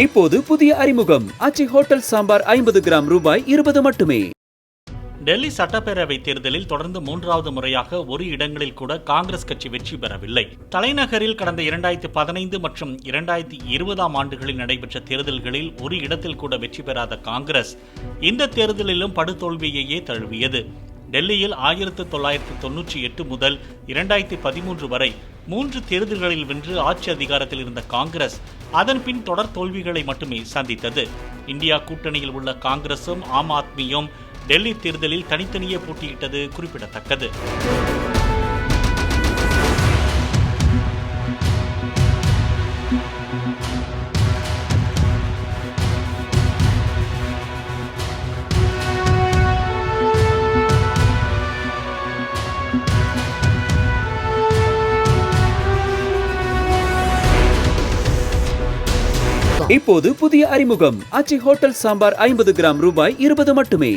இப்போது புதிய அறிமுகம் ஆச்சி ஹோட்டல் சாம்பார் 50 கிராம் ரூபாய் 20 மட்டுமே. டெல்லி சட்டப்பேரவை தேர்தலில் தொடர்ந்து 3வது முறையாக ஒரு இடங்களில் கூட காங்கிரஸ் கட்சி வெற்றி பெறவில்லை. தலைநகரில் கடந்த 2015 மற்றும் 2020 ஆண்டுகளில் நடைபெற்ற தேர்தல்களில் ஒரு இடத்தில் கூட வெற்றி பெறாத காங்கிரஸ் இந்த தேர்தலிலும் படுதோல்வியையே தழுவியது. டெல்லியில் 1998 முதல் 2013 வரை 3 தேர்தல்களில் வென்று ஆட்சி அதிகாரத்தில் இருந்த காங்கிரஸ் அதன் பின் தொடர் தோல்விகளை மட்டுமே சந்தித்தது. இந்தியா கூட்டணியில் உள்ள காங்கிரசும் ஆம் ஆத்மியும் டெல்லி தேர்தலில் தனித்தனியே போட்டியிட்டது குறிப்பிடத்தக்கது. இப்போது புதிய அறிமுகம் ஆச்சி ஹோட்டல் சாம்பார் 50 கிராம் ரூபாய் 20 மட்டுமே.